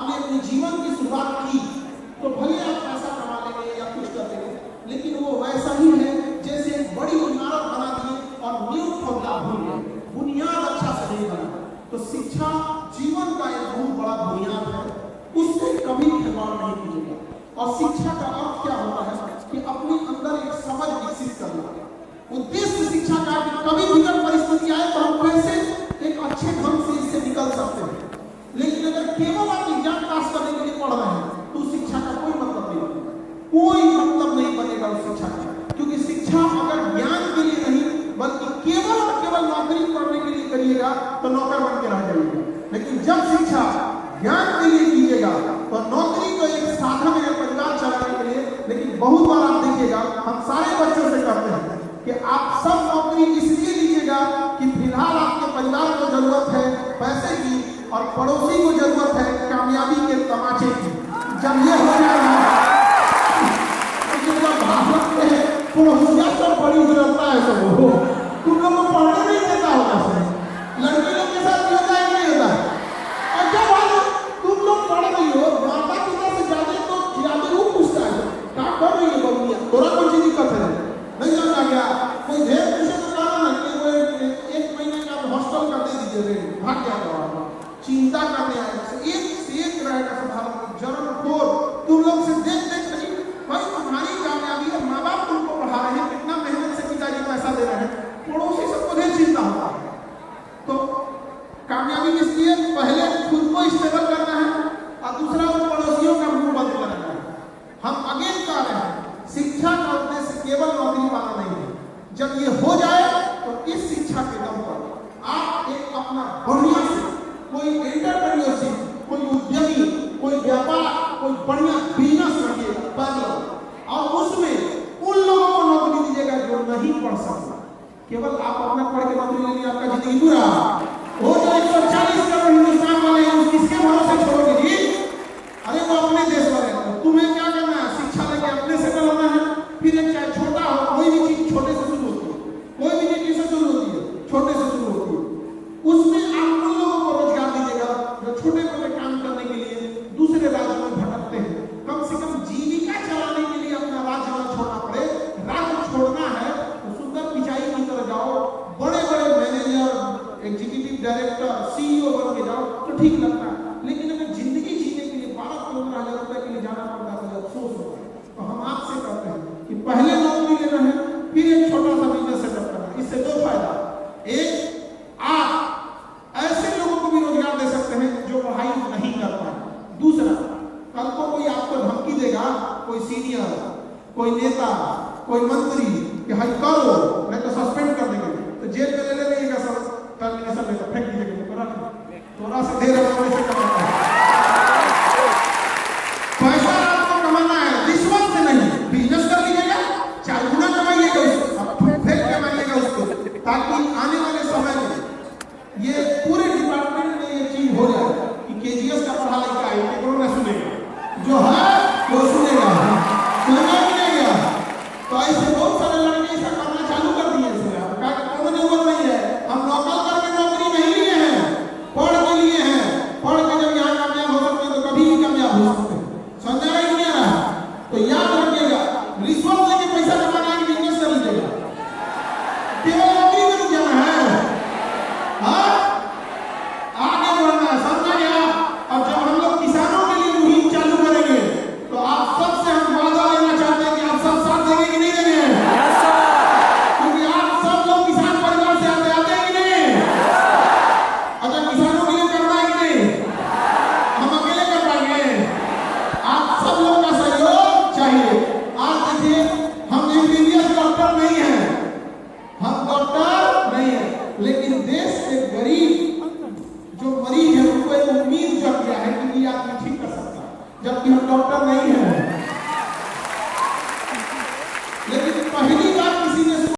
आपने अपने जीवन की शुरुआत की तो भले आप पैसा कमा लेंगे या कुछ कर लेंगे, लेकिन वो वैसा ही है जैसे एक बड़ी इमारत बना दी और नींव खोदना भूल गए, बुनियाद अच्छा से नहीं बना। तो शिक्षा जीवन का एक बहुत बड़ा बुनियाद है, उससे कभी खिलवाड़ नहीं कीजिएगा। और शिक्षा का अर्थ क्या होता है कि अपने अंदर एक समझ विकसित करना। उद्देश्य शिक्षा का कि कभी विकट परिस्थिति आए तो हम कैसे एक अच्छे ढंग से इससे निकल सकते हैं। लेकिन अगर केवल आप एग्जाम पास करने के लिए पढ़ रहे हैं तो शिक्षा का कोई मतलब नहीं बनेगा, कोई मतलब नहीं बनेगा उस शिक्षा का। क्योंकि शिक्षा अगर ज्ञान के लिए नहीं बल्कि केवल और केवल नौकरी करने के लिए करिएगा तो नौकर बन के रह जाइएगा। लेकिन जब शिक्षा ज्ञान के लिए कीजिएगा तो नौकरी को एक साधन है परिवार चलाने के लिए। लेकिन बहुत बार आप देखिएगा हम सारे बच्चों से कहते हैं कि आप सब नौकरी इसलिए लीजिएगा कि फिलहाल आपके परिवार को जरूरत है पैसे की और पड़ोसी को जरूरत है कामयाबी के तमाचे की। जब ये हो जाएगा तो भाषण में पड़ोसिया सब बड़ी जरूरत है, सब हो तुम लोग को पढ़ने नहीं देता होगा सर, लड़के लोग के साथ होता है नहीं होता है। और जब तुम लोग पढ़ रही हो माता पिता से ज्यादा वो पूछता है क्या कर रही है बबुआ, थोड़ा कुछ दिक्कत है नहीं समझ आ गया। कोई ढेर पूछे तो कहना ना कि वो 1 महीने का हॉस्टल कर दे दीजिए, भाग जाएगा, चिंता करने आएगा। एक रहेगा साधारण जन्मखोर, तुम लोग से देख भाई तुम्हारी कामयाबी है, माँ बाप तुमको पढ़ा रहे हैं, कितना मेहनत से पिताजी पैसा दे रहे हैं, पड़ोसी सबको ढेर चिंता होता है। तो कामयाबी किस लिए, पहले खुद को स्टेबल करना है और दूसरा उन पड़ोसियों का मुंह बंद करना है। हम अगेंस्ट आ रहे हैं, शिक्षा का उद्देश्य केवल नौकरी पाना नहीं है। जब ये हो जाए तो इस शिक्षा के दम पर आप एक अपना बढ़िया से कोई एंटरप्रेन्योरशिप, कोई उद्यमी, कोई व्यापार, कोई बढ़िया बिजनेस रखिएगा और उसमें उन लोगों को नौकरी दीजिएगा जो नहीं पढ़ सकता। केवल आप अपना पढ़ के नौकरी ले लीजिए, आपका जिंदगी पूरा हो जो 140 करोड़ हिंदुस्तान वाले हैं किसके भरोसे छोड़ोगे जी? अरे वो अपने देश वाले हैं, तुम्हें क्या करना है, शिक्षा लेके अपने सेटल होना है। फिर एक चाहे छोटा हो, कोई भी चीज छोटे से शुरू होती है, कोई भी चीज किससे शुरू होती है, छोटे से शुरू होती है। उसमें आप उन लोगों को रोजगार दीजिएगा जो छोटे मोटे काम करने के लिए दूसरे राज्यों में भटकते हैं। कम से कम जीविका चलाने के लिए अपना राज्य न छोड़ना पड़े। राज्य छोड़ना है तो सुंदर पिचाई की तरह जाओ, बड़े बड़े मैनेजर, एग्जीक्यूटिव डायरेक्टर, सीईओ बन के जाओ तो ठीक लगता है। लेकिन अगर जिंदगी जीने के लिए 12-15 हजार रुपए के लिए जाना पड़ता है तो अफसोस होता है। तो हम आपसे कहते हैं कि पहले नौकरी लेना है, फिर एक छोटा सा बिजनेस सेटअप करना है। इससे 2 फायदा, एक आप ऐसे लोगों को भी रोजगार दे सकते हैं जो पढ़ाई नहीं कर पाए। दूसरा, कल को कोई आपको धमकी देगा, कोई सीनियर, कोई नेता, कोई मंत्री कि हाई करो नहीं तो सस्पेंड कर देंगे, तो जेल में ले लेगा सर, टर्मिनेशन लेकर फेंक दीजिएगा, थोड़ा से देर से कमाना है। पैसा आपको कमाना है, रिश्वत से नहीं। बिजनेस कर लीजिएगा, 4 गुना कमाइएगा उसको, फेंक कमाइएगा उसको, ताकि आने वाले समय में ये पूरे डिपार्टमेंट में ये चीज हो जाए कि केजीएस का पढ़ा लिखा है कि कोई ना सुनेगा, जो है वो सुनेगा, सुनेगा कि नहीं गया। तो ऐसे बहुत सारे लड़के ऐसा करना चालू कर दिए हैं। कोई जरूरत नहीं है, हम नौकरी करके नौकरी नहीं लिए हैं, पढ़ के लिए हैं। पढ़ के जब यहाँ कामयाब हो सकते हैं तो कभी भी कामयाब हो सकते हैं। समझा रहा नहीं आ रहा? तो याद रखिएगा, रिश्वत लेके पैसा कमाना है कि बिजनेस कर लीजिएगा, केवल नौकरी में रुक जाना है। आगे बढ़ना है, समझा गया? और जब हम लोग किसानों के लिए मुहिम चालू करेंगे तो आप सबसे हम वादा लेना चाहते हैं कि आप सब साथ देंगे कि नहीं देंगे? क्योंकि आप सब लोग किसान परिवार से आते हैं कि नहीं? अच्छा, किसानों के लिए करना है कि नहीं? हम अकेले कर पाएंगे? आप सब लोग का सहयोग चाहिए। आज देखिए, हम एमबीबीएस डॉक्टर नहीं है, हम डॉक्टर नहीं है, लेकिन देश के गरीब जो मरीज है उनको एक उम्मीद जग गया है कि ये आदमी ठीक कर सकता है, जबकि हम डॉक्टर नहीं है।